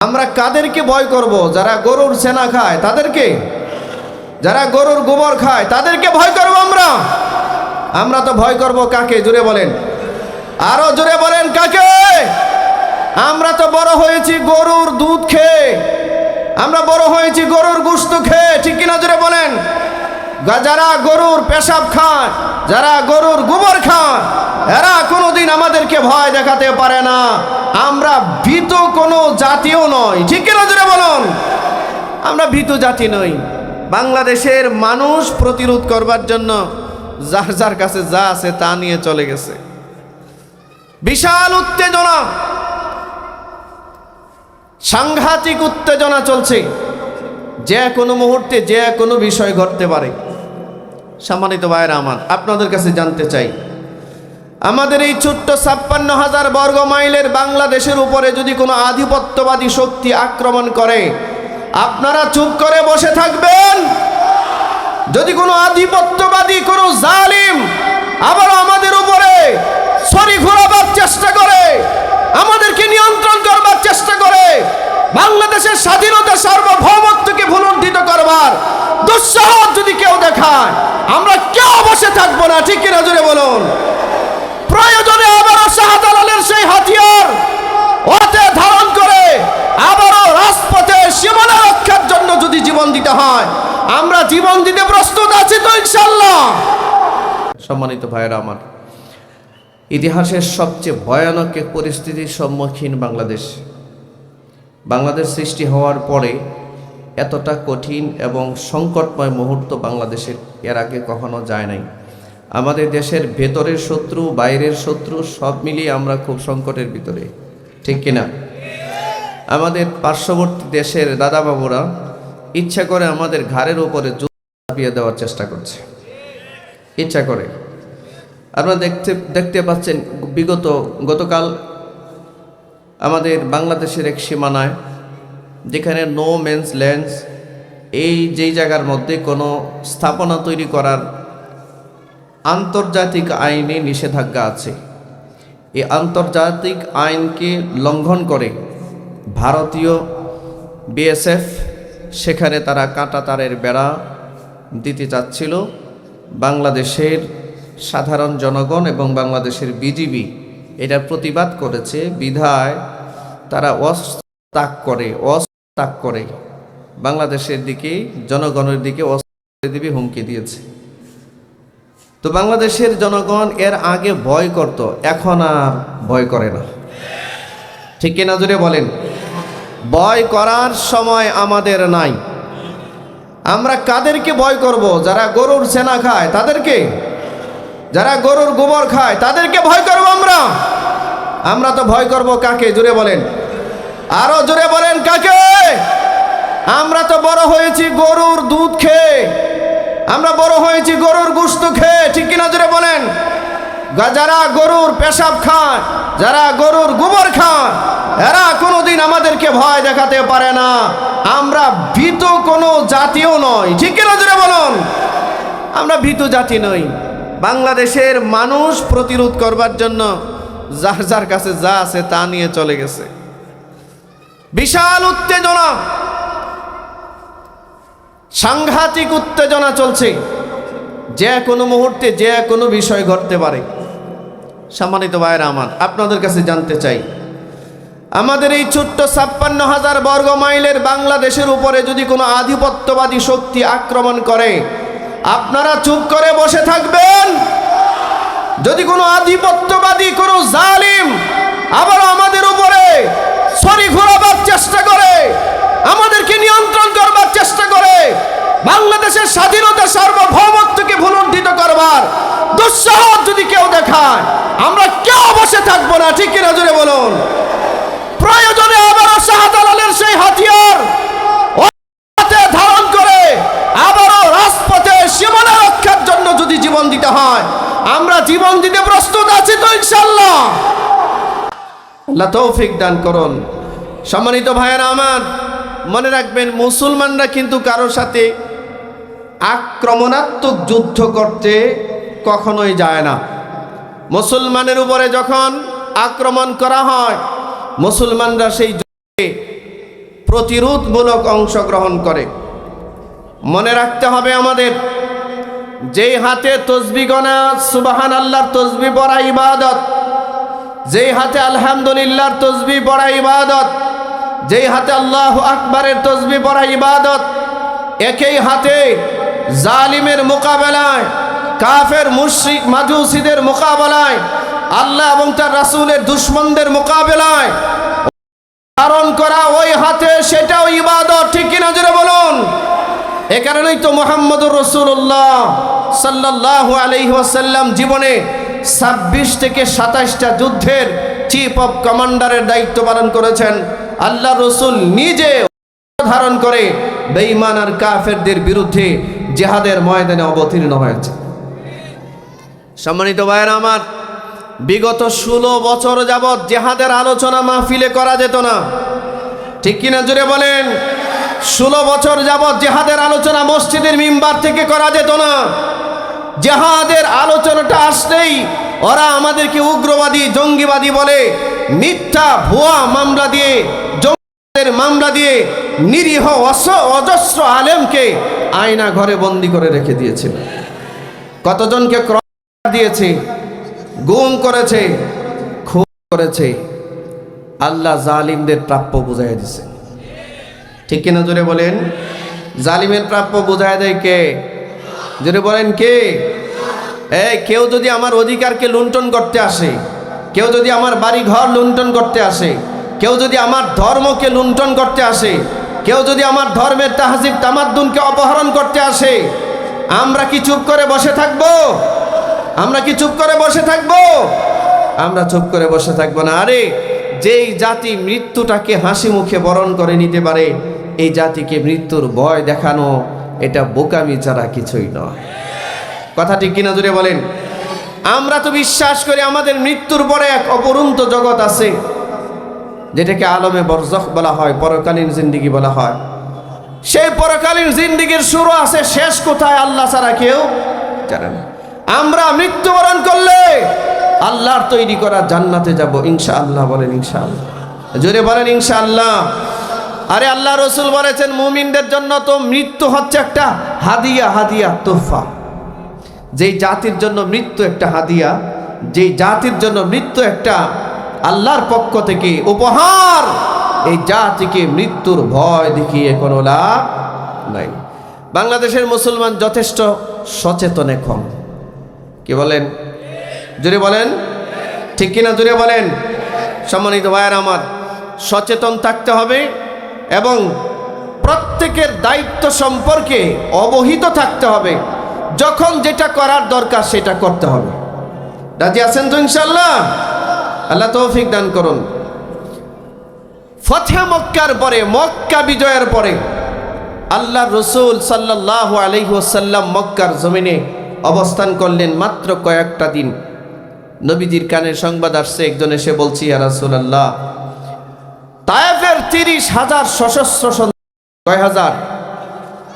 আমরা কাদেরকে ভয় করব? যারা গরুর ছানা খায় তাদেরকে, যারা গরুর গোবর খায় তাদেরকে ভয় করব আমরা। আমরা তো ভয় করব কাকে? জোরে বলেন, আরো জোরে বলেন, কাকে? আমরা তো বড় হয়েছি গরুর দুধ খেয়ে, আমরা বড় হয়েছি গরুর গোশত খেয়ে, ঠিক কিনা? জোরে বলেন। যারা গরুর পেশাব খায়, যারা গরুর গোবর খায়, এরা কোনোদিন আমাদেরকে ভয় দেখাতে পারে না। আমরা ভীত কোনো জাতিও নয়, ঠিক কিনা? জোরে বলুন, আমরা ভীত জাতি নই। বাংলাদেশের মানুষ প্রতিরোধ করবার জন্য যার যার কাছে যা আছে তা নিয়ে চলে গেছে। বিশাল উত্তেজনা, সাংঘাতিক উত্তেজনা চলছে। যে কোনো মুহূর্তে যে কোনো বিষয় ঘটতে পারে। সম্মানিত ভাইয়েরা আমার, আপনাদের কাছে জানতে চাই, আমাদের এই ছোট্ট ৫৬,০০০ বর্গ মাইলের বাংলাদেশের উপরে যদি কোনো আধিপত্যবাদী শক্তি আক্রমণ করে, আপনারা চুপ করে বসে থাকবেন? যদি কোনো আধিপত্যবাদী, কোনো জালিম আবার আমাদের উপরে ছড়ি ঘোরাবার চেষ্টা করে, আমাদেরকে নিয়ন্ত্রণ করবার চেষ্টা করে, বাংলাদেশের স্বাধীনতা সার্বভৌমত্বকে ভূলুণ্ঠিত করবার দুঃসাহস যদি কেউ দেখায়, আমরা কেউ বসে থাকবো না, ঠিক কিনা? জোরে বলুন। প্রয়োজনে আবারও শাহজালালের সেই হাতিয়ার হাতে ধারণ করে আবারও রাজপথে সীমানা রক্ষার জন্য যদি জীবন দিতে হয়, আমরা জীবন দিতে প্রস্তুত আছি তো ইনশাআল্লাহ। সম্মানিত ভাইয়েরা আমার, ইতিহাসের সবচেয়ে ভয়ানক এক পরিস্থিতির সম্মুখীন বাংলাদেশ সৃষ্টি হওয়ার পরে এতটা কঠিন এবং সংকটময় মুহূর্ত বাংলাদেশের এর আগে কখনো যায় নাই। আমাদের দেশের ভেতরের শত্রু, বাইরের শত্রু সব মিলিয়ে আমরা খুব সংকটের ভিতরে, ঠিক কিনা? আমাদের পার্শ্ববর্তী দেশের দাদাবাবুরা ইচ্ছা করে আমাদের ঘাড়ের উপরে যুদ্ধ চাপিয়ে দেওয়ার চেষ্টা করছে, ইচ্ছা করে। আপনারা দেখতে পাচ্ছেন, গতকাল আমাদের বাংলাদেশের এক সীমানায়, যেখানে নো মেন্স ল্যান্ডস, এই যেই জায়গার মধ্যে কোনো স্থাপনা তৈরি করার আন্তর্জাতিক আইনে নিষেধাজ্ঞা আছে, এই আন্তর্জাতিক আইনকে লঙ্ঘন করে ভারতীয় বিএসএফ সেখানে তারা কাঁটা তারের বেড়া দিতে চাচ্ছিল। বাংলাদেশের সাধারণ জনগণ এবং বাংলাদেশের বিজিবি এটার প্রতিবাদ করেছে, বিধায় তারা অস্ত্র ত্যাগ করে বাংলাদেশের দিকে, জনগণের দিকে অস্ত্র দিবে হুমকি দিয়েছে। তো বাংলাদেশের জনগণ এর আগে ভয় করত, এখন আর ভয় করে না, ঠিক কিনা? জোরে বলেন। ভয় করার সময় আমাদের নাই। আমরা কাদেরকে ভয় করব? যারা গরুর ছানা খায় তাদেরকে, যারা গরুর গোবর খায় তাদেরকে ভয় করব আমরা। আমরা তো ভয় করব কাকে? জোরে বলেন, আরো জোরে বলেন, কাকে? আমরা তো বড় হয়েছি গরুর দুধ খেয়ে, আমরা বড় হয়েছি গরুর গোশত খেয়ে, ঠিক কিনা? জোরে বলেন। যারা গরুর পেশাব খায়, যারা গরুর গোবর খায়, এরা কোনোদিন আমাদেরকে ভয় দেখাতে পারে না। আমরা ভীত কোনো জাতিও নয়, ঠিক কিনা? জোরে বলুন, আমরা ভীত জাতি নই। বাংলাদেশের মানুষ প্রতিরোধ করবার জন্য যার যার কাছে যা আছে তা নিয়ে চলে গেছে। বিশাল উত্তেজনা, সাংঘাতিক উত্তেজনা চলছে। যে কোনো মুহূর্তে যে কোনো বিষয় ঘটতে পারে। সম্মানিত ভাইয়েরা আমার, আপনাদের কাছে জানতে চাই, আমাদের এই ছোট্ট ৫৬,০০০ বর্গ মাইলের বাংলাদেশের উপরে যদি কোনো আধিপত্যবাদী শক্তি আক্রমণ করে, আপনারা চুপ করে বসে থাকবেন? যদি কোনো আধিপত্যবাদী, কোনো জালিম আবার আমাদের উপরে ছড়ি ঘোরাবার চেষ্টা করে, আমাদেরকে নিয়ন্ত্রণ করবার চেষ্টা করে, বাংলাদেশের স্বাধীনতা সার্বভৌমত্বকে ভূলুণ্ঠিত করবার দুঃসাহস যদি কেউ দেখায়, আমরা কেউ বসে থাকবো না, ঠিক কিনা? জোরে বলুন। প্রয়োজনে আবারও শাহজালালের সেই হাতিয়ার হাতে ধারণ করে আবারও রাজপথে সীমানা রক্ষার জন্য যদি জীবন দিতে হয়, আমরা জীবন দিতে প্রস্তুত আছি তো ইনশাআল্লাহ। আল্লাহ তৌফিক দান করুন। সম্মানিত ভাইয়েরা আমার, মনে রাখবেন, মুসলমানরা কিন্তু কারোর সাথে আক্রমণাত্মক যুদ্ধ করতে কখনোই যায় না। মুসলমানের উপরে যখন আক্রমণ করা হয়, মুসলমানরা সেই যুদ্ধে প্রতিরোধমূলক অংশগ্রহণ করে। মনে রাখতে হবে আমাদের, যেই হাতে তসবিহ গোনা সুবহান আল্লাহর তসবিহ পড়া ইবাদত, যেই হাতে আলহামদুলিল্লাহর তসবিহ পড়া ইবাদত, যেই হাতে আল্লাহু আকবারের তসবিহ পড়া ইবাদত, একই হাতে জালিমের মোকাবেলায়, কাফের মুশরিক মাজুসিদের মোকাবেলায়, আল্লাহ এবং তার রাসূলের দুশমনদের মোকাবেলায় ধারণ করা ওই হাতে, সেটাও ইবাদত। ঠিক কিনা জোরে বলুন। এ কারণেই তো মুহাম্মদুর রাসূলুল্লাহ সাল্লাল্লাহু আলাইহি ওয়াসাল্লাম জীবনে 26 থেকে 27টা যুদ্ধের চিফ অফ কমান্ডারের দায়িত্ব পালন করেছেন। আল্লাহ রসুল নিজে ধারণ করে বেঈমান আর কাফেরদের বিরুদ্ধে জিহাদের ময়দানে অবতীর্ণ হয়েছে। সম্মানিত ভাইয়েরা আমার, বিগত 16 বছর যাবৎ জিহাদের আলোচনা মাহফিলে করা যেত না। ঠিক কিনা জুড়ে বলেন। 16 বছর যাবৎ জিহাদের আলোচনা মসজিদের মিম্বার থেকে করা যেত না। জিহাদের আলোচনাটা আসলেই ওরা আমাদেরকে উগ্রবাদী, জঙ্গিবাদী বলে মিথ্যা ভুয়া মামলা দিয়ে, জঙ্গিদের মামলা দিয়ে নিরীহ অজস্র আলেমকে আয়না ঘরে বন্দি করে রেখে দিয়েছিল। কতজনকে দিয়েছে, গুম করেছে, খুন করেছে। আল্লাহ জালিমদের প্রাপ্য বুঝাই দিছে। ঠিক কিনা জোরে বলেন। জালিমের প্রাপ্য বুঝাই দেয় কে? জোরে বলেন কে? কেউ যদি আমার অধিকারকে লুণ্ঠন করতে আসে, কেউ যদি আমার বাড়ি ঘর লুণ্ঠন করতে আসে, কেউ যদি আমার ধর্মকে লুণ্ঠন করতে আসে, কেউ যদি আমার ধর্মের তাহজিব তামাদ্দুনকে অপহরণ করতে আসে, আমরা কি চুপ করে বসে থাকবো? আমরা কি চুপ করে বসে থাকবো? আমরা চুপ করে বসে থাকবো না। আরে যেই জাতি মৃত্যুটাকে হাসি মুখে বরণ করে নিতে পারে, এই জাতিকে মৃত্যুর ভয় দেখানো এটা বোকামি ছাড়া কিছুই নয়। কথা ঠিক কিনা জুড়ে বলেন। আমরা তো বিশ্বাস করি আমাদের মৃত্যুর পরে এক অপরন্ত জগৎ আছে, যেটাকে আলমে বরজখ বলা হয়, পরকালীন জিন্দেগি বলা হয়। সেই পরকালীন জিন্দেগির শুরু আছে, শেষ কোথায় আল্লাহ ছাড়া কেউ জানে না। আমরা মৃত্যুবরণ করলে আল্লাহর তৈরি করা জান্নাতে যাব ইনশাআল্লাহ। বলেন ইনশাআল্লাহ, জোরে বলেন ইনশাআল্লাহ। আরে আল্লাহ রসুল বলেছেন মুমিনদের জন্য তো মৃত্যু হচ্ছে একটা হাদিয়া, হাদিয়া তোহফা। যেই জাতির জন্য মৃত্যু একটা হাদিয়া, যেই জাতির জন্য মৃত্যু একটা আল্লাহর পক্ষ থেকে উপহার, এই জাতিকে মৃত্যুর ভয় দেখিয়ে কোনো লাভ নাই। বাংলাদেশের মুসলমান যথেষ্ট সচেতন এখন। কি বলেন? জোরে বলেন। ঠিক কিনা জোরে বলেন। সম্মানিত ভাইয়েরা আমার, সচেতন থাকতে হবে এবং প্রত্যেকের দায়িত্ব সম্পর্কে অবহিত থাকতে হবে। যখন যেটা করার দরকার সেটা করতে হবে। রাজি আছেন তো ইনশাআল্লাহ? আল্লাহ তৌফিক দান করুন। ফতহে মক্কার পরে, মক্কা বিজয়ের পরে আল্লাহ রসুল সাল্লাল্লাহু আলাইহি ওয়াসাল্লাম মক্কার জমিনে অবস্থান করলেন মাত্র কয়েকটা দিন। নবীজির কানে সংবাদ আসছে, একজন এসে বলছি, ইয়া রাসূলুল্লাহ, তায়েফের 30,000 সশস্ত্র সৈন্য, কয় হাজার?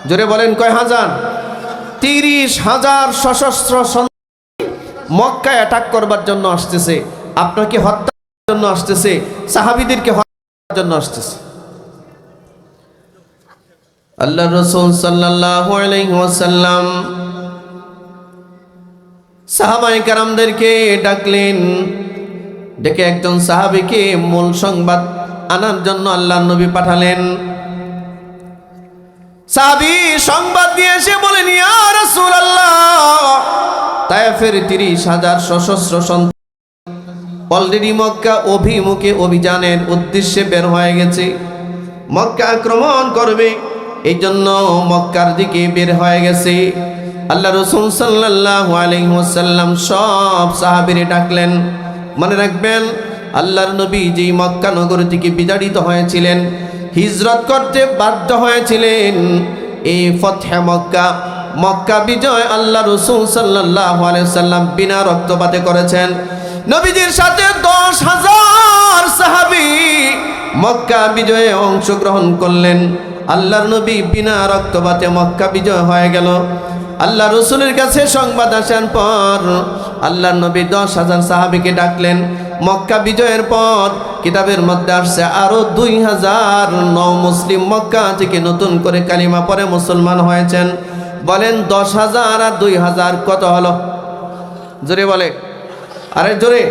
জোরে বলেন কয় হাজার? 30,000 সশস্ত্র সৈন্য মক্কায় অ্যাটাক করবার জন্য আসতেছে, আপনাকে হত্যার জন্য আসতেছে, সাহাবীদেরকে হত্যার জন্য আসতেছে। আল্লাহ রাসূল সাল্লাল্লাহু আলাইহি ওয়াসাল্লাম সাহাবায়ে কেরামদেরকে ডাকলেন। ডেকে একজন সাহাবীকে মূল সংবাদ আনার জন্য আল্লাহর নবী পাঠালেন। সাহাবী সংবাদ দিয়ে এসে বলেন, ইয়া রাসূলুল্লাহ, তায়েফের 30,000 সশস্ত্র সৈন্য অলরেডি মক্কা অভিমুখে অভিযানের উদ্দেশ্যে বের হয়ে গেছে, মক্কা আক্রমণ করবে, এই জন্য মক্কার দিকে বের হয়ে গেছে। আল্লাহ রাসূল সাল্লাল্লাহু আলাইহি ওয়াসাল্লাম সব সাহাবীরে ডাকলেন। মনে রাখবেন, আল্লাহর নবী যেই মক্কা নগর থেকে বিতাড়িত হয়েছিলেন, হিজরত করতে বাধ্য হয়েছিলেন, এই ফতহে মক্কা, মক্কা বিজয় আল্লাহ রাসূল সাল্লাল্লাহু আলাইহি ওয়াসাল্লাম বিনা রক্তপাতে করেছেন। নবীজির সাথে 10,000 সাহাবী মক্কা বিজয়ে অংশগ্রহণ করলেন। আল্লাহর নবী বিনা রক্তপাতে মক্কা বিজয় হয়ে গেল। আল্লাহ রসুলের কাছে সংবাদ আসার পর আল্লাহর নবী 10,000 সাহাবীকে ডাকলেন। মক্কা বিজয়ের পর কিতাবের মধ্যে আসছে আরো 2000 মুসলিম মক্কা থেকে নতুন করে কালিমা পড়ে মুসলমান হয়েছেন। বলেন 10,000 আর 2,000 কত হলো? জোরে বলে, আরে জোরে।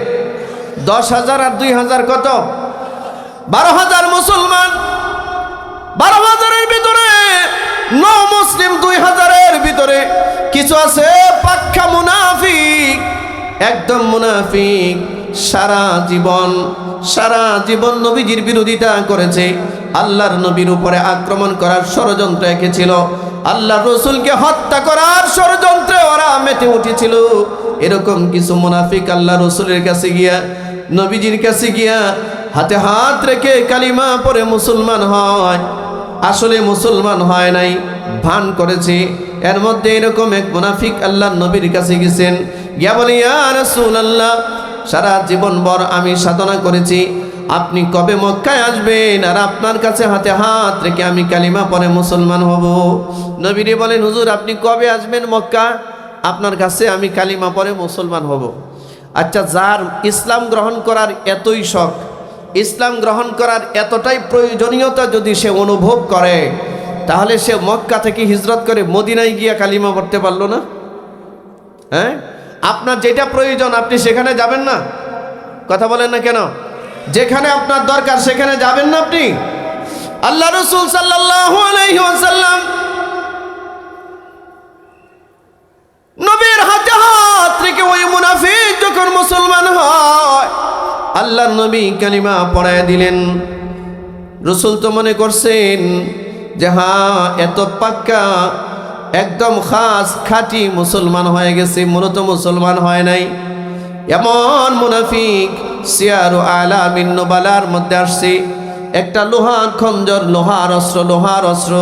10,000 আর 2,000 কত? 12,000 মুসলমান। 12,000-এর ভিতরে মুসলিম 2,000-এর ভিতরে কিছু আছে পাক্কা মুনাফিক, একদম মুনাফিক। সারা জীবন নবীজির বিরোধিতা করেছে, আল্লাহর নবীর উপরে আক্রমণ করার ষড়যন্ত্র এঁকেছিল, আল্লাহর রসুলকে হত্যা করার ষড়যন্ত্রে ওরা মেতে উঠেছিল। এরকম কিছু মুনাফিক আল্লাহ রসুলের কাছে গিয়া, নবীজির কাছে গিয়া হাতে হাত রেখে কালিমা পড়ে মুসলমান হয়, আসলে মুসলমান হয় নাই, ভান করেছে। এর মধ্যে এরকম এক মুনাফিক আল্লাহর নবীর কাছে গেছেন, গিয়া বলে, ইয়া রাসূলুল্লাহ, সারা জীবনভর আমি সাধনা করেছি, আপনি কবে মক্কায় আসবেন আর আপনার কাছে হাতে হাত রেখে আমি কালিমা পড়ে মুসলমান হব? নবীরে বলেন, হুজুর আপনি কবে আসবেন মক্কা, আপনার কাছে আমি কালিমা পড়ে মুসলমান হব। আচ্ছা, যার ইসলাম গ্রহণ করার এতই শখ, ইসলাম গ্রহণ করার এতটাই প্রয়োজনীয়তা যদি সে অনুভব করে, তাহলে সে মক্কা থেকে হিজরত করে মদিনায় গিয়া কালিমা পড়তে পারলো না? হ্যাঁ, আপনার যেটা প্রয়োজন আপনি সেখানে যাবেন না? কথা বলেন না কেন? যেখানে আপনার দরকার সেখানে যাবেন না আপনি? আল্লাহ রাসূল সাল্লাল্লাহু আলাইহি ওয়াসাল্লাম নবীর হাতে হাত রেখে ওই মুনাফিক যখন মুসলমান হয়, আল্লাহর নবী কালিমা পড়ায় দিলেন। রাসূল তো মনে করছেন যে হ্যাঁ, এত পাক্কা একদম খাস খাঁটি মুসলমান হয়ে গেছে, মূলত মুসলমান হয় নাই। এমন মুনাফিক সিয়ারু আলামিন নুবালার মধ্যে আসছে, একটা লোহার খঞ্জর, লোহার অস্ত্র,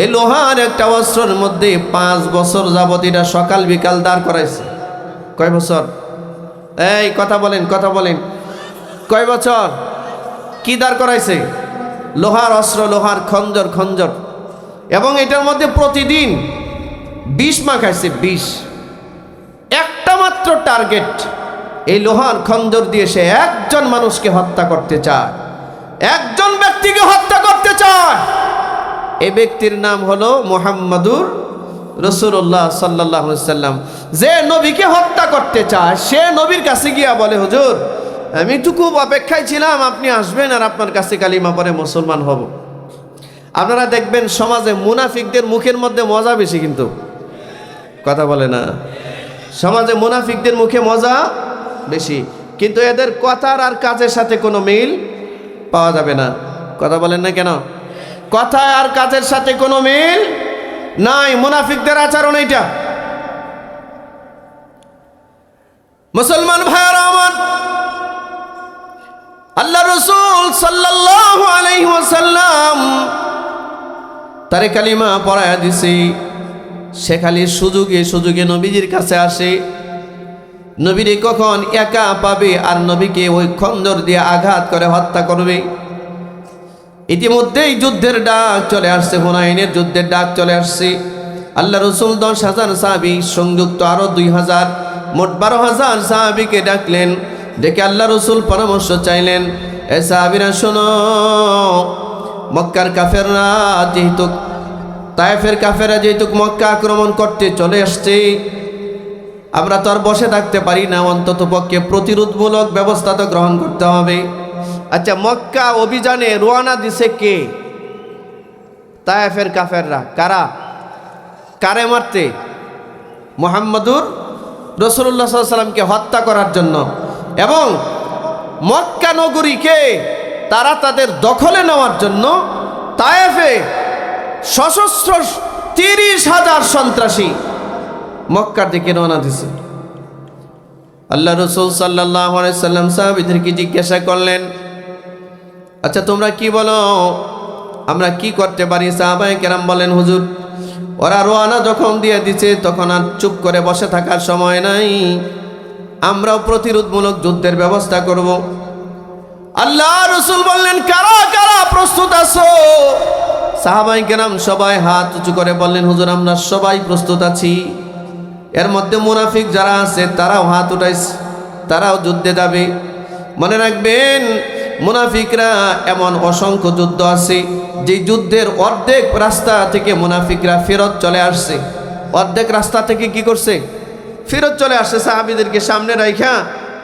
এই লোহার একটা অস্ত্রের মধ্যে 5 বছর যাবত এটা সকাল বিকাল দাঁড় করাইছে। কয় বছর? এই কথা বলেন, কয় বছর? কি দাঁড় করাইছে? লোহার অস্ত্র, লোহার খঞ্জর, এবং এটার মধ্যে প্রতিদিন 20 মাখাইছে। 20, একটা মাত্র টার্গেট, এই লোহার খঞ্জর দিয়ে সে একজন মানুষকে হত্যা করতে চায়, একজন ব্যক্তিকে হত্যা করতে চায়। এই ব্যক্তির নাম হলো মুহাম্মাদুর রাসূলুল্লাহ সাল্লাল্লাহু আলাইহি ওয়াসাল্লাম। যে নবীকে হত্যা করতে চায় সে নবীর কাছে গিয়া বলে, হুজুর আমি একটু খুব অপেক্ষায় ছিলাম, আপনি আসবেন আর আপনার কাছে কালিমা পড়ে মুসলমান হব। আপনারা দেখবেন সমাজে মুনাফিকদের মুখের মধ্যে মজা বেশি, কিন্তু কথা বলে না, সমাজে মুনাফিকদের মুখে মজা বেশি, কিন্তু এদের কথার আর কাজের সাথে কোনো মিল পাওয়া যাবে না। কথা বলেন না কেন? কথা আর কাজের সাথে কোনো মিল নাই, মুনাফিকদের আচরণ এইটা। মুসলমান ভাইয়েরা আমার, আল্লাহ রাসূল সাল্লাল্লাহু আলাইহি ওয়াসাল্লাম তারে কালিমা পড়ায়া দিছে। সে খালি সুযোগে নবীজির কাছে আসে। নবীরে কখন একা পাবে আর নবীকে ওই খঞ্জর দিয়ে আঘাত করে হত্যা করবে। ইতিমধ্যেই যুদ্ধের ডাক চলে আসছে, হুনাইনের যুদ্ধের ডাক চলে আসছে। আল্লাহ রাসূল 10,000 সাহাবী সংযুক্ত আরো 2,000, মোট 12,000 সাহাবীকে ডাকলেন। ডেকে আল্লাহ রাসূল পরামর্শ চাইলেন, এ সাহাবীরা শোনো, মক্কার কাফেররা যেহেতু, তায়েফের কাফেররা যেহেতু মক্কা আক্রমণ করতে চলে আসছে, আমরা তো আর বসে থাকতে পারি না, অন্তত পক্ষে প্রতিরোধমূলক ব্যবস্থা তো গ্রহণ করতে হবে। আচ্ছা, মক্কা অভিযানে রওনা দিছে কে? তায়েফের কাফেররা। কারে মারতে? মুহাম্মাদুর রাসূলুল্লাহ সাল্লাল্লাহু আলাইহি ওয়াসাল্লামকে হত্যা করার জন্য। এবং মক্কা নগরীকে তারা তাদের দখলে নেওয়ার জন্য তায়েফে সশস্ত্র 30,000 সন্ত্রাসী মক্কার দিকে রওনা দিছে। আল্লাহ রাসূল সাল্লাল্লাহু আলাইহি ওয়াসাল্লাম সাহাবীদেরকে জিজ্ঞাসা করলেন, আচ্ছা তোমরা কি বলো, আমরা কি করতে পারি? সাহাবায়ে কেরাম বলেন, হুজুর ওরা রওনা যখন দিয়ে দিছে তখন আর চুপ করে বসে থাকার সময় নাই, আমরাও প্রতিরোধমূলক যুদ্ধের ব্যবস্থা করব। আল্লাহ রাসূল বললেন, কারা কারা প্রস্তুত আছো? সাহাবায়ে কেরাম সবাই হাত উঁচু করে বললেন, হুজুর আমরা সবাই প্রস্তুত আছি। এর মধ্যে মুনাফিক যারা আছে তারাও হাত উঠাইছে, তারাও যুদ্ধে যাবে। মনে রাখবেন, মুনাফিকরা এমন অসংখ্য যুদ্ধ আছে যে যুদ্ধের অর্ধেক রাস্তা থেকে মুনাফিকরা ফেরত চলে আসছে। অর্ধেক রাস্তা থেকে কি করছে? ফেরত চলে আসছে। সাহাবীদেরকে সামনে রাইখা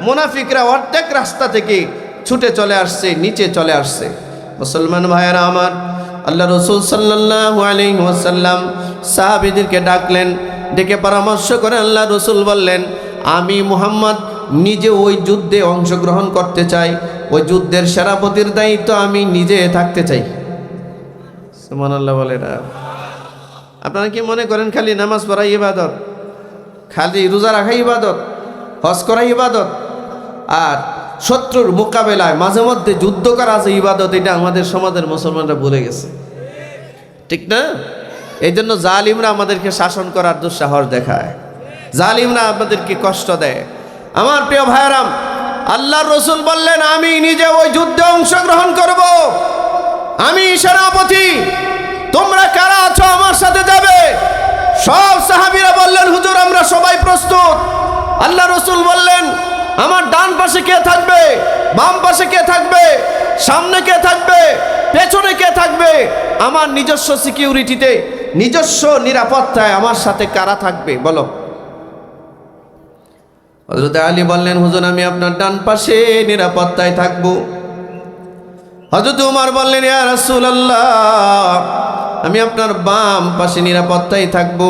মুনাফিকরা অর্ধেক রাস্তা থেকে ছুটে চলে আসছে, নিচে চলে আসছে। মুসলমান ভাইয়েরা আমার, আল্লাহ রসুল সাল্লাল্লাহু আলাইহি ওয়াসাল্লাম সাহাবীদেরকে ডাকলেন, ডেকে পরামর্শ করে আল্লাহ রসুল বললেন, আমি মুহাম্মদ নিজে ওই যুদ্ধে অংশগ্রহণ করতে চাই, ওই যুদ্ধের সেনাপতির দায়িত্ব আমি নিজে থাকতে চাই। সুবহানাল্লাহ বলে না? আপনারা কি মনে করেন খালি নামাজ পড়া ইবাদত, খালি রোজা রাখা ইবাদত, হজ করা ইবাদত, আর শত্রুর মোকাবেলায় মাঝে মধ্যে যুদ্ধ করা আছে ইবাদত? এটা আমাদের সমাজের মুসলমানরা ভুলে গেছে, ঠিক না? এই জন্য জালিমরা আমাদেরকে শাসন করার দুঃসাহস দেখায়, জালিমরা আমাদেরকে কষ্ট দেয়। আমার প্রিয় ভাইরাম, আল্লাহর রসুল বললেন, আমি নিজে ওই যুদ্ধে অংশগ্রহণ করব, আমি সেনাপতি, তোমরা কারা আছো আমার সাথে যাবে? সব সাহাবীরা বললেন, হুজুর আমরা সবাই প্রস্তুত। আল্লাহ রসুল বললেন, আমার ডান পাশে কে থাকবে, বাম পাশে কে থাকবে, সামনে কে থাকবে, পেছনে কে থাকবে? আমার নিজস্ব সিকিউরিটিতে, নিজস্ব নিরাপত্তায় আমার সাথে কারা থাকবে বলো? হযরত আলী বললেন, হুজুর আমি আপনার ডান পাশে নিরাপত্তায় থাকবো। হযরত উমর বললেন, ইয়া রাসূলুল্লাহ আমি আপনার বাম পাশে নিরাপত্তায় থাকবো।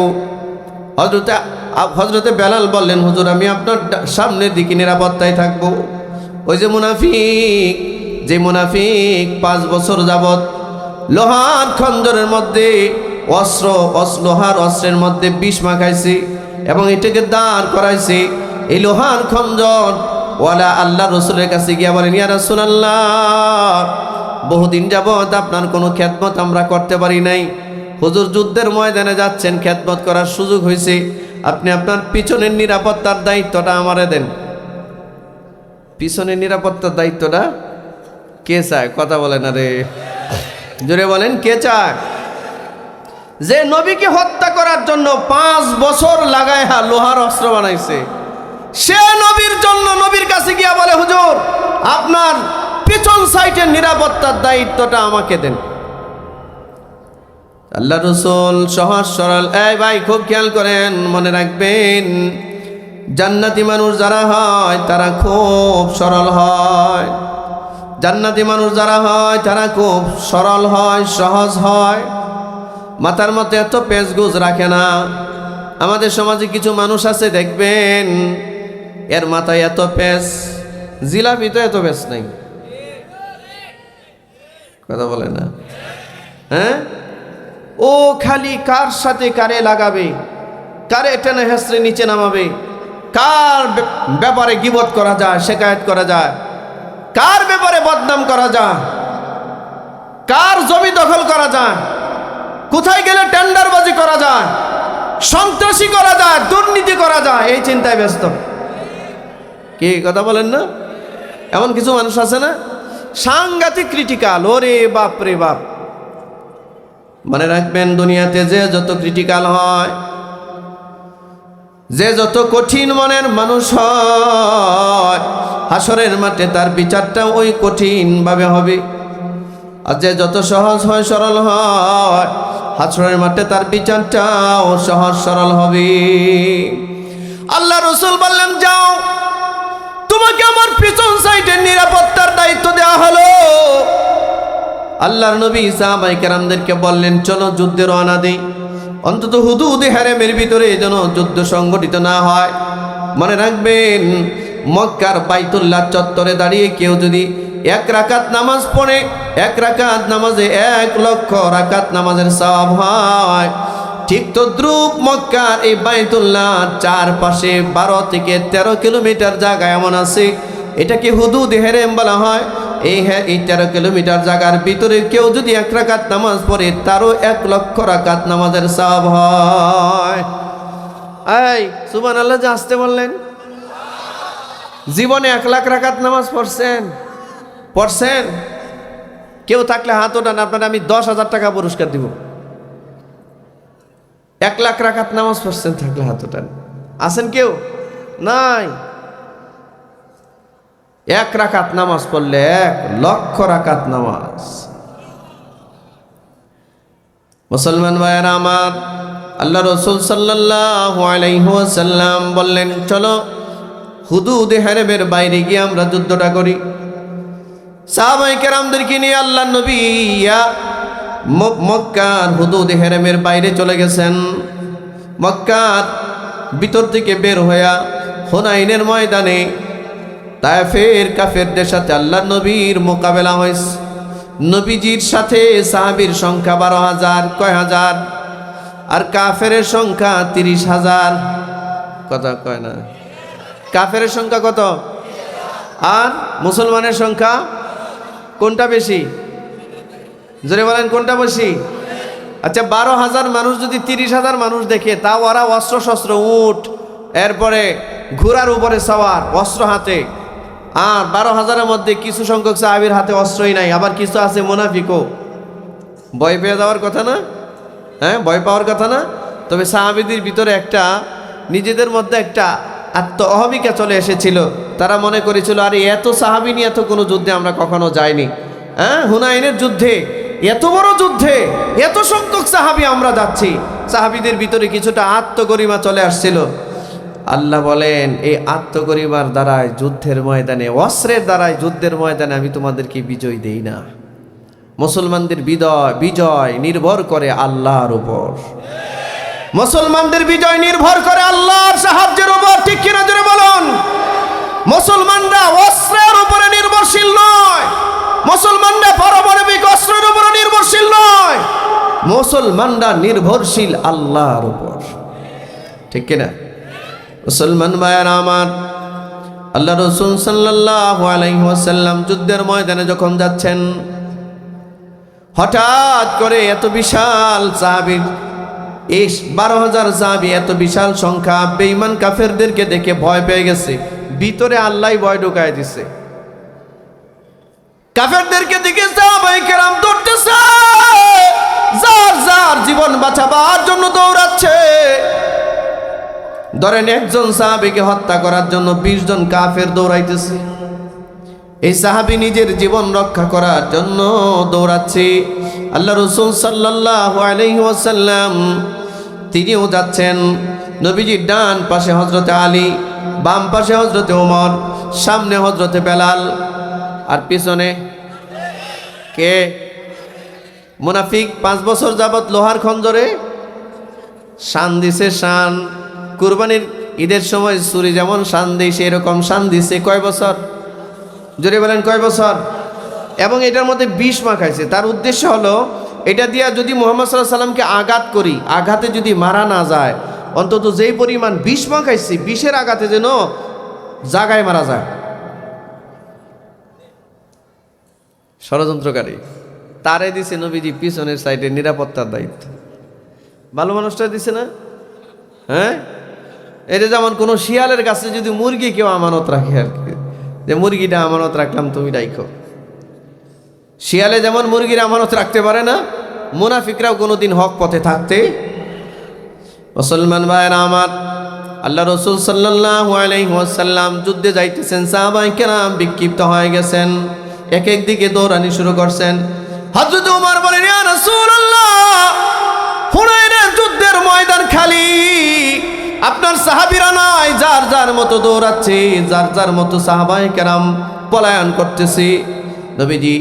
হযরতে বেলাল বললেন, হুজুর আমি আপনার সামনের দিকে নিরাপত্তায় থাকবো। ওই যে মুনাফিক 5 বছর যাবত লোহার খঞ্জরের মধ্যে লোহার অস্ত্রের মধ্যে বিষ মাখাইছে এবং এটাকে দাঁড় করাইছে, এই লোহার খঞ্জর ওয়ালা আল্লাহ রসুলের কাছে গিয়া বলেন, ইয়া রাসূলুল্লাহ বহুদিন যাবত আপনার কোনো খেদমত আমরা করতে পারি নাই, হুজুর যুদ্ধের ময়দানে যাচ্ছেন, খেদমত করার সুযোগ হয়েছে, আপনি আপনার পিছনের নিরাপত্তার দায়িত্বটা আমারে দেন। পিছনের নিরাপত্তার দায়িত্বটা কে চায়? কথা বলেন না রে, জোরে বলেন, কে চায়? যে নবীকে হত্যা করার জন্য 5 বছর লাগাইয়া লোহার অস্ত্র বানাইছে, সে নবীর জন্য নবীর কাছে গিয়া বলে, হুজুর আপনার পিছন সাইডের নিরাপত্তার দায়িত্বটা আমাকে দেন। আল্লাহ রসুল সহজ সরল। এই ভাই খুব খেয়াল করেন, মনে রাখবেন, জান্নাতি মানুষ যারা হয় তারা খুব সরল হয়। জান্নাতি মানুষ যারা হয় তারা খুব সরল হয়, সহজ হয়, মাথার মধ্যে এত পেঁচগুজ রাখে না। আমাদের সমাজে কিছু মানুষ আছে দেখবেন, এর মাথায় এত পেঁচ, জিলাপি তো এত পেঁচ নাই। কথা বলে না? হ্যাঁ, ও খালি কার সাথে কারে লাগাবে, কারে টেনে হেসড়ে নিচে নামাবে, কার ব্যাপারে গীবত করা যায়, শিকায়ত করা যায়, কার ব্যাপারে বদনাম করা যায়, কার জমি দখল করা যায়, কোথায় গেলে টেন্ডারবাজি করা যায়, সন্ত্রাসী করা যায়, দুর্নীতি করা যায়, এই চিন্তায় ব্যস্ত। কি কথা বলেন না? এমন কিছু মানুষ আছে না, সাংঘাতিক ক্রিটিক্যাল, ওরে বাপ রে বাপ। মনে রাখবেন, দুনিয়াতে যে যত ক্রিটিক্যাল হয়, যে যত কঠিন মনের মানুষ হয়, হাসরের মাঠে তার বিচারটা ওই কঠিন ভাবে হবে। আর যে যত সহজ হয়, সরল হয়, হাসরের মাঠে তার বিচারটাও সহজ সরল হবে। আল্লাহ রসুল বললেন, যাও, তোমাকে আমার পিছন সাইডের নিরাপত্তার দায়িত্ব দেওয়া হলো। আল্লাহর নবী সাহাবায়ে কেরামদেরকে বললেন, চলো যুদ্ধে রওনা দেই, অন্তত হুদুদে হারামের ভিতরে যেন যুদ্ধ সংগঠিত না হয়। মনে রাখবেন, মক্কার বাইতুল্লাহ চত্বরে দাঁড়িয়ে কেউ যদি 1 রাকাত নামাজ পড়ে, 1 রাকাত নামাজে 1 লক্ষ রাকাত নামাজের সওয়াব হয়। ঠিক তদ্রুপ মক্কার এই বাইতুল্লাহ চারপাশে 12 থেকে 13 কিলোমিটার জায়গা এমন আছে, এটাকে হুদুদে হারাম বলা হয়। এই 13 কিলোমিটার জায়গার ভিতরে কেউ যদি 1 রাকাত নামাজ পড়ে, তারও 1 লক্ষ রাকাত নামাজের সওয়াব হয়। এই সুবহানাল্লাহ, যে আসতে বললেন, জীবনে 1 লাখ রাকাত নামাজ পড়ছেন? কেউ থাকলে হাত ওঠান, আপনারা আমি 10,000 টাকা পুরস্কার দিব। 1 লাখ রাকাত নামাজ পড়ছেন থাকলে হাত ওঠান। আছেন কেউ? নাই। এক রাকাত নামাজ পড়লে 1,00,000 রাকাত নামাজ। মুসলমান ভাইয়েরা আমার, আল্লাহ রাসূল সাল্লাল্লাহু আলাইহি ওয়াসাল্লাম বললেন, চলো হুদুদে হারামের বাইরে গিয়ে আমরা যুদ্ধটা করি। সাহাবায়ে কেরামদেরকে নিয়ে আল্লাহর নবী মক্কার হুদুদে হারামের বাইরে চলে গেছেন। মক্কার ভিতর থেকে বের হইয়া হুনাইনের ময়দানে তায়েফের কাফেরদের সাথে আল্লাহর নবীর মোকাবেলা হয়েছে। নবীজির সাথে সাহাবীর সংখ্যা 12,000, কয় হাজার, আর কাফেরের সংখ্যা 30,000। কথা কয় না? কাফেরের সংখ্যা কত আর মুসলমানের সংখ্যা কোনটা বেশি? জোরে বলেন কোনটা বেশি? আচ্ছা, 12,000 মানুষ যদি 30,000 মানুষ দেখে, তা ওরা অস্ত্র শস্ত্র, উট, এরপরে ঘোড়ার উপরে সওয়ার, অস্ত্র হাতে, আর 12,000-এর মধ্যে কিছু সংখ্যক সাহাবীর হাতে অস্ত্রই নাই, আবার কিছু আছে মুনাফিকও। ভয় পেয়ে যাওয়ার কথা না? হ্যাঁ, ভয় পাওয়ার কথা না? তবে সাহাবীদের ভিতরে একটা নিজেদের মধ্যে একটা আত্ম অহমিকা চলে এসেছিল। তারা মনে করেছিল, আরে এত সাহাবী নিয়ে এত কোনো যুদ্ধে আমরা কখনো যাইনি। হ্যাঁ, হুনাইনের যুদ্ধে, এত বড় যুদ্ধে এত সংখ্যক সাহাবী আমরা যাচ্ছি। সাহাবীদের ভিতরে কিছুটা আত্মগরিমা চলে আসছিল। আল্লাহ বলেন, এই আত্মগরিমার দ্বারাই যুদ্ধের ময়দানে, অস্ত্রের দ্বারাই যুদ্ধের ময়দানে আমি তোমাদেরকে বিজয় দেই না। মুসলমানদের বিজয় নির্ভর করে আল্লাহর উপর। মুসলমানদের বিজয় নির্ভর করে আল্লাহর সাহায্যের উপর। ঠিক কিনা জোরে বলুন? মুসলমানরা অস্ত্রের উপরে নির্ভরশীল নয়, মুসলমানরা পারমাণবিক অস্ত্রের উপরে নির্ভরশীল নয়, মুসলমানরা নির্ভরশীল আল্লাহর উপর। ঠিক কিনা? মুসলমান ভাইয়েরা আমার, আল্লাহ রাসূল সাল্লাল্লাহু আলাইহি ওয়াসাল্লাম যুদ্ধের ময়দানে যখন যাচ্ছেন, হঠাৎ করে এত বিশাল সাহাবী, 12,000 সাহাবী, এত বিশাল সংখ্যা বেঈমান কাফেরদেরকে দেখে ভয় পেয়ে গেছে। ভিতরে আল্লাহই ভয় ঢুকায় দিছে। কাফেরদেরকে দেখে সাহাবায়ে কেরাম দৌড়তেছে, যার যার জীবন বাঁচাবার জন্য দৌড়াচ্ছে। ধরেন একজন সাহাবীকে হত্যা করার জন্য 20 জন কাফের দৌড়াইতেছে। এই সাহাবী নিজের জীবন রক্ষা করার জন্য দৌড়াচ্ছে। আল্লাহ রাসূল সাল্লাল্লাহু আলাইহি ওয়াসাল্লাম তিনিও যাচ্ছেন। নবীজির ডান পাশে হযরতে আলী, বাম পাশে হযরতে ওমর, সামনে হযরতে বেলাল, আর পিছনে কে? মুনাফিক। 5 বছর যাবত লোহার খঞ্জরে শান দিছে। শান কুরবানির ঈদের সময় ছুরি যেমন শান দেয়, সেরকম শান দিছে। কয় বছর? জোরে বলেন কয় বছর? এবং এটার মধ্যে বিষ মাখাইছে। তার উদ্দেশ্য হলো, এটা দিয়া যদি মুহাম্মদ সাল্লাল্লাহু আলাইহি সাল্লামকে আঘাত করি, আঘাতে যদি মারা না যায়, অন্তত যেই পরিমাণ বিষ মাখাইছি, বিষের আঘাতে যেন জাগায় মারা যায়। ষড়যন্ত্রকারী তারে দিছে নবীজি পিছনের সাইডে নিরাপত্তার দায়িত্ব। ভালো মানুষটা দিছে না? হ্যাঁ, এটা যেমন কোনো শিয়ালের কাছে যদি মুরগি কেউ আমানত রাখে আর কি, যে মুরগিটা আমানত রাখলাম, তুমি রাখো। শিয়ালে যেমন মুরগির আমানত রাখতে পারে না, মুনাফিকরাও কোনোদিন হক পথে থাকতে। মুসলমান ভাইয়েরা আমার, আল্লাহ রাসূল সাল্লাল্লাহু আলাইহি ওয়াসাল্লাম যুদ্ধে যাইতেছেন। সাহাবায়ে কেরাম বিক্ষিপ্ত হয়ে গেছেন, এক এক দিকে দৌড়ানি শুরু করছেন। হযরত ওমর বলেন, ইয়া রাসূলুল্লাহ, হুনাইনের যুদ্ধের ময়দান খালি, আপনার সাহাবীরা নাই, যার যার মতো দৌড়াচ্ছে, যার যার মতো সাহাবায়ে কেরাম পলায়ন করতেছে। নবীজি,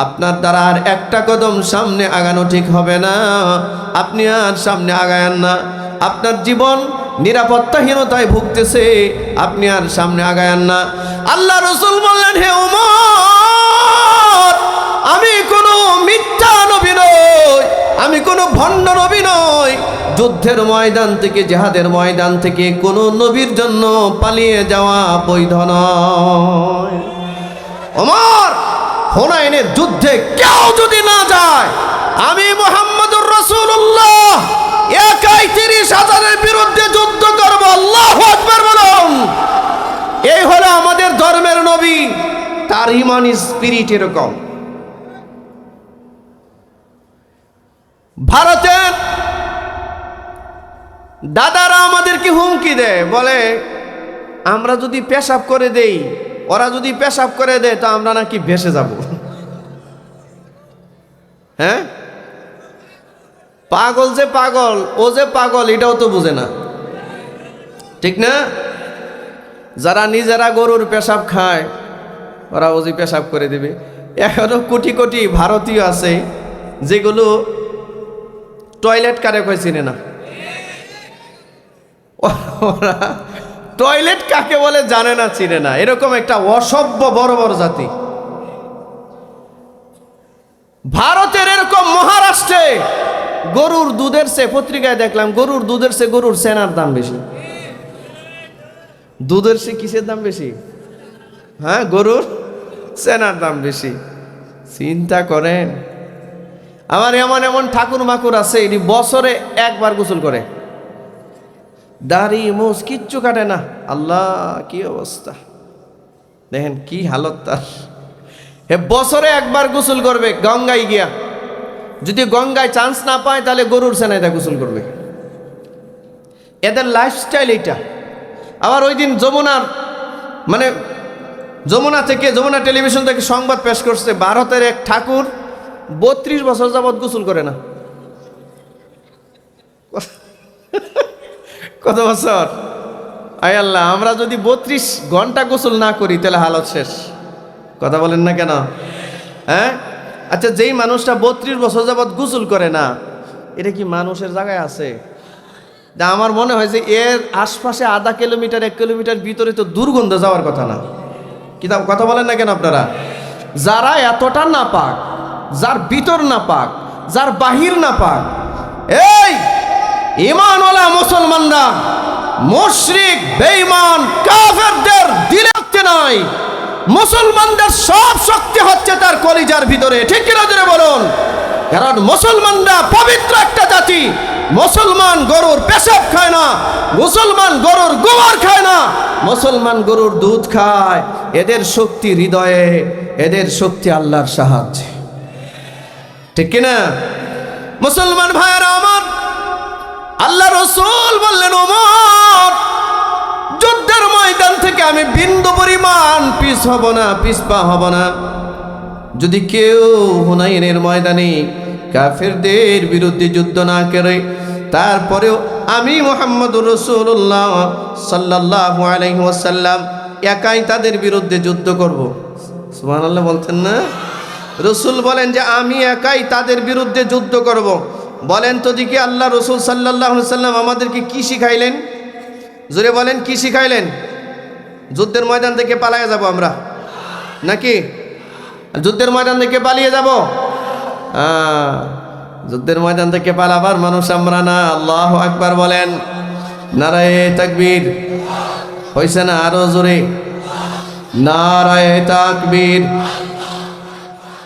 আপনার দ্বারা আর একটা কদম সামনে আগানো ঠিক হবে না, আপনি আর সামনে আগায়েন না। আপনার জীবন নিরাপত্তাহীনতায় ভুগতেছে, আপনি আর সামনে আগায়েন না। আল্লাহ রাসূল বললেন, হে ওমর, আমি কোনো মিথ্যা নবী নই, আমি কোনো ভণ্ড নবী নই। যুদ্ধের ময়দান থেকে, জিহাদের ময়দান থেকে কোনো নবীর জন্য পালিয়ে যাওয়া বৈধ নয়। ওমর, হুনাইনের যুদ্ধে কেউ যদি না যায়, আমি মুহাম্মদুর রাসূলুল্লাহ একাই 30,000-এর বিরুদ্ধে যুদ্ধ করব। আল্লাহু আকবার বলুন। এই হলো আমাদের ধর্মের নবী, তার ইমানি স্পিরিট এরকম। ভারতের দাদারা আমাদেরকে হুমকি দেয়, বলে আমরা যদি পেশাব করে দেই ওরা যদি পেশাব করে দেয় তা আমরা নাকি ভেসে যাব। হ্যাঁ, পাগল যে পাগল, ও যে পাগল এটাও তো বুঝে না, ঠিক না? যারা নিজেরা গরুর পেশাব খায় ওরা ওজি পেশাব করে দেবে। এখনো কোটি কোটি ভারতীয় আছে যেগুলো টয়লেট কারে কয় চিনে না। ওরা টয়লেট কাকে বলে জানে না, চিনে না। এরকম একটা অসভ্য বড় বড় জাতি ভারতের। এরকম মহারাষ্ট্রে গরুর দুধের চেয়ে, পত্রিকায় দেখলাম, গরুর দুধের চেয়ে গরুর সেনার দাম বেশি। দুধের চেয়ে কিসের দাম বেশি? হ্যাঁ, গরুর সেনার দাম বেশি। চিন্তা করেন। আমার এমন এমন ঠাকুর মাকুর আছে এটি বছরে একবার গোসল করে, দাড়ি মোজ কিচ্ছু কাটে না। আল্লাহ, কি অবস্থা দেখেন, কি হালত তার। হে বছরে একবার গোসল করবে গঙ্গায় গিয়া। যদি গঙ্গায় চান্স না পায় তাহলে গরুর সেনাইতে গোসল করবে। এদের লাইফস্টাইল এটা। আবার ওই দিন যমুনা টেলিভিশন থেকে সংবাদ পেশ করছে, ভারতের এক ঠাকুর 32 বছর যাবৎ গোসল করে না। কত বছর? আয় আল্লাহ, আমরা যদি 32 ঘন্টা গোসল না করি তাহলে হালত শেষ। কথা বলেন না কেন? হ্যাঁ, আচ্ছা, যেই মানুষটা 32 বছর যাবৎ গোসল করে না, এটা কি মানুষের জায়গায় আছে? যা আমার মনে হয় যে এর আশপাশে আধা কিলোমিটার 1 কিলোমিটার ভিতরে তো দুর্গন্ধ যাওয়ার কথা না। কথা বলেন না কেন আপনারা? যারা এতটা না পাক, যার ভিতর না পাক, যার বাহির না পাক, এই ঈমানওয়ালা মুসলমানরা মুশরিক বেঈমান কাফেরদের দিলে শক্তি নাই। মুসলমানদের সব শক্তি হচ্ছে তার কলিজার ভিতরে, ঠিক কিনা জোরে বলুন? কারণ মুসলমানরা পবিত্র একটা জাতি। মুসলমান গরুর পেশাব খায় না, মুসলমান গরুর গোবর খায় না, মুসলমান গরুর দুধ খায়। এদের শক্তি হৃদয়ে, এদের শক্তি আল্লাহর সাহায্যে, ঠিক কিনা? মুসলমান ভাইয়েরা আমার, আল্লাহ রাসূল বললেন, ওমর, যুদ্ধের ময়দান থেকে আমি বিন্দু পরিমাণ পিছপা হব না। যদি কেউ হুনাইনের ময়দানে কাফেরদের বিরুদ্ধে যুদ্ধ না করে, তারপরেও আমি মুহাম্মদুর রাসূলুল্লাহ সাল্লাল্লাহু আলাইহি ওয়াসাল্লাম একাই তাদের বিরুদ্ধে যুদ্ধ করব। সুবহানাল্লাহ বলতেন না? রাসূল বলেন যে আমি একাই তাদের বিরুদ্ধে যুদ্ধ করব। বলেন তো দেখি, আল্লাহ রাসূল সাল্লাল্লাহু আলাইহি ওয়াসাল্লাম আমাদেরকে কি শিখাইলেন? জোরে বলেন, কি শিখাইলেন? যুদ্ধের ময়দান থেকে পালিয়ে যাব আমরা নাকি? যুদ্ধের ময়দান থেকে পালিয়ে যাব? যুদ্ধের ময়দান থেকে পালাবার মানুষ আমরা না। আল্লাহু আকবার বলেন, নারায়ে তাকবীর। হইছে না? আরো জোরে, নারায়ে তাকবীর।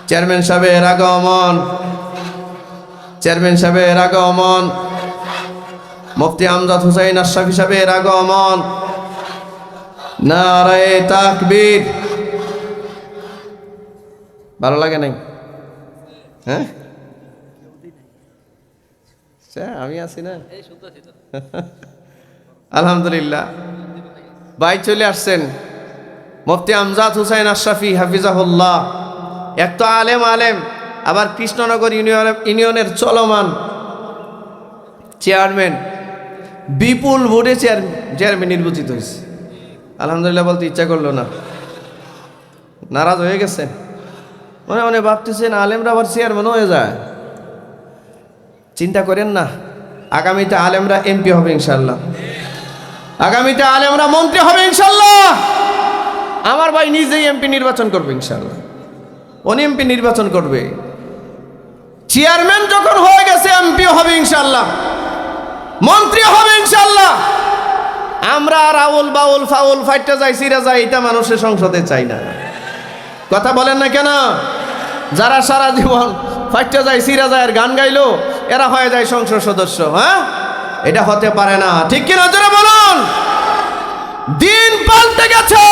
চেয়ারম্যান সাহেবের আগমন, চেয়ারম্যান সাহেবের আগমন, মুফতি আমজাদ হুসাইন আশরাফি সাহেবের আগমন। নারায়ে তাকবীর। ভালো লাগে নাই? হ্যাঁ, আমি আছি না? আলহামদুলিল্লাহ, ভাই চলে আসছেন মুফতি আমজাদ হুসাইন আশরাফি হাফিজাহুল্লাহ। এক তো আলেম, আবার কৃষ্ণনগর ইউনিয়নের চলমান চেয়ারম্যান, বিপুল ভোটে চেয়ারম্যান নির্বাচিত হয়েছে। আলহামদুলিল্লাহ বলতে ইচ্ছা করলো না, নারাজ হয়ে গেছেন। মনে মনে ভাবতেছেন আলেমরা আবার চেয়ারম্যান হয়ে যায়। চিন্তা করেন না, আগামীতে আলেমরা এমপি হবে ইনশাল্লাহ, আগামীতে আলেমরা মন্ত্রী হবে ইনশাল্লাহ। আমার ভাই নিজেই এমপি নির্বাচন করবে ইনশাল্লাহ, উনি এমপি নির্বাচন করবে। চেয়ারম্যান যখন হয়ে গেছে এমপি হবে ইনশাল্লাহ, মন্ত্রী হবে ইনশাল্লাহ। আমরা আর আউল বাউল ফাউল ফাইটটা যাই সিরা যাই, এটা মানুষের সংসদে চাই না। কথা বলেন না কেন? যারা সারা জীবন ফাইটটা যায় সিরা যায় আর গান গাইলো, এরা হয়ে যায় সংসদ সদস্য। হ্যাঁ, এটা হতে পারে না, ঠিক কিনা জোরে বলুন? দিন পাল্টে গেছে,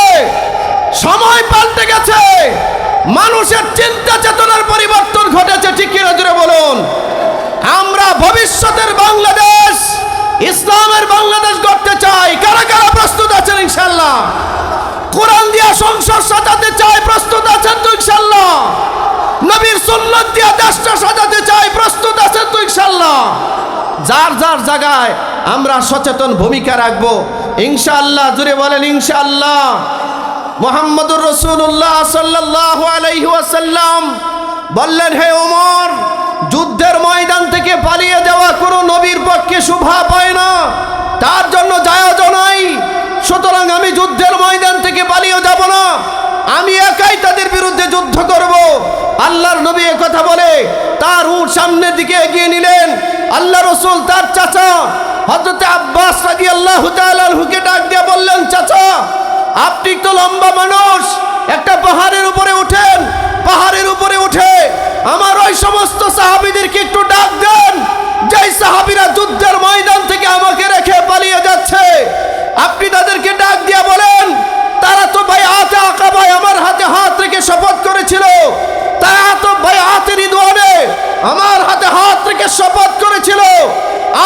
সময় পাল্টে গেছে, মানুষের চিন্তা চেতনার পরিবর্তন ঘটেছে, ঠিক কিনা জোরে বলুন? আমরা ভবিষ্যতের বাংলাদেশ, ইসলামের বাংলাদেশ গড়তে চাই। কারা কারা প্রস্তুত আছেন ইনশাআল্লাহ? কোরআন দিয়া সংসার সাজাতে চাই, প্রস্তুত আছেন তো ইনশাআল্লাহ? নবীর সুন্নাত দিয়া দেশটা সাজাতে চাই, প্রস্তুত আছেন তো ইনশাআল্লাহ? যার যার জায়গায় আমরা সচেতন ভূমিকা রাখবো ইনশাআল্লাহ। জুড়ে বলেন ইনশাআল্লাহ। মুহাম্মদুর রাসূলুল্লাহ সাল্লাল্লাহু আলাইহি ওয়াসাল্লাম বললেন, হে ওমর, যুদ্ধের ময়দান থেকে পালিয়ে যাওয়া কোনো নবীর পক্ষে শোভা পায় না, তার জন্য জায়েজ নাই। সুতরাং আমি যুদ্ধের ময়দান থেকে পালিয়ে যাব না, আমি একাই তাদের বিরুদ্ধে যুদ্ধ করব। আল্লাহর নবী এ কথা বলে তার উট সামনের দিকে এগিয়ে নিলেন। আল্লাহ রাসূল তার চাচা হযরত আব্বাস রাদিয়াল্লাহু তাআলা আনহুকে ডাক দিয়ে বললেন, চাচা, আপনি তো লম্বা মানুষ, একটা পাহাড়ের উপরে উঠেন, পাহাড়ের উপরে উঠে আমার ওই সমস্ত সাহাবীদেরকে একটু ডাক দেন, যেই সাহাবীরা যুদ্ধের ময়দান থেকে আমাকে রেখে পালিয়ে যাচ্ছে। আপনি তাদেরকে ডাক দিয়ে বলেন, তারা তো বাইআতে আকাবায় আমার হাতে হাত রেখে শপথ করেছিল, তারা তো বাইআতে রিদওয়ানে আমার হাতে হাত রেখে শপথ করেছিল,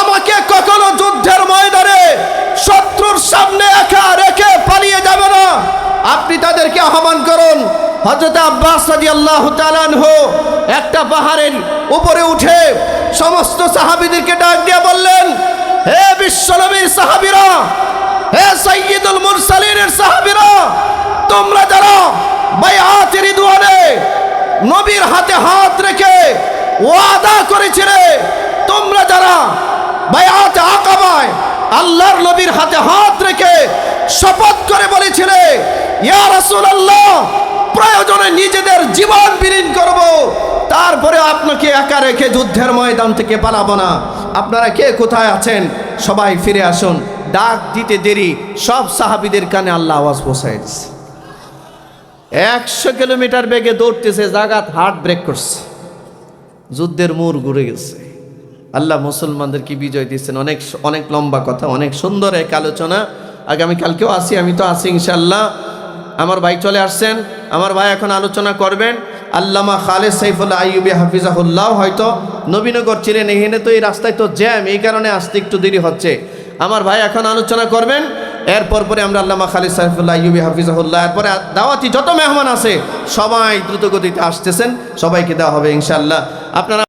আমাকে কখনো যুদ্ধের ময়দানে শত্রুর সামনে একা রেখে পালিয়ে যাবে না। আপনি তাদেরকে আহ্বান করুন। হযরত আব্বাস রাদিয়াল্লাহু তাআলা আনহু একটা পাহাড়ের উপরে উঠে সমস্ত সাহাবীদেরকে ডাক দিয়ে বললেন, হে বিশ্বনবীর সাহাবীরা, হে সাইয়্যিদুল মুরসালিনের সাহাবীরা, তোমরা যারা বাইআতে রিদওয়ানে নবীর হাতে হাত রেখে ওয়াদা করেছিলে, তোমরা যারা বাইআতে আকাবায় আল্লাহর নবীর হাতে হাত রেখে শপথ করে বলেছিলে, ইয়া রাসূলুল্লাহ, প্রয়োজনে নিজেদের জীবন বিলীন করব, তারপরে আপনাকে একা রেখে যুদ্ধের ময়দান থেকে পালাবো না। আপনারা কে কোথায় আছেন সবাই ফিরে আসুন। ডাক দিতে দেরি, সব সাহাবীদের কানে আল্লাহ আওয়াজ পৌঁছায় দিচ্ছে। 100 কিলোমিটার বেগে দৌড়তেছে, জাগাত হার্ট ব্রেক করছে, যুদ্ধের মোড় ঘুরে গেছে। আল্লাহ মুসলমানদেরকে বিজয় দিচ্ছেন। অনেক অনেক লম্বা কথা, অনেক সুন্দর এক আলোচনা। আগামীকালকেও আসি, আমি তো আসি ইনশাআল্লাহ। আমার ভাই চলে আসছেন, আমার ভাই এখন আলোচনা করবেন। আল্লামা খালেদ সাইফুল্লাহ আইয়ুবী হাফিজাহুল্লাহ হয়তো নবীনগর ছিলেন, এখানে তো এই রাস্তায় তো জ্যাম, এই কারণে আসতে একটু দেরি হচ্ছে। আমার ভাই এখন আলোচনা করবেন, এরপর পরে আমরা আল্লামা খালেদ সাইফুল্লাহ আইয়ুবী হাফিজাহুল্লাহ, এরপরে দাওয়াতি যত মেহমান আছে সবাই দ্রুতগতিতে আসতেছেন, সবাইকে দেওয়া হবে ইনশাআল্লাহ। আপনারা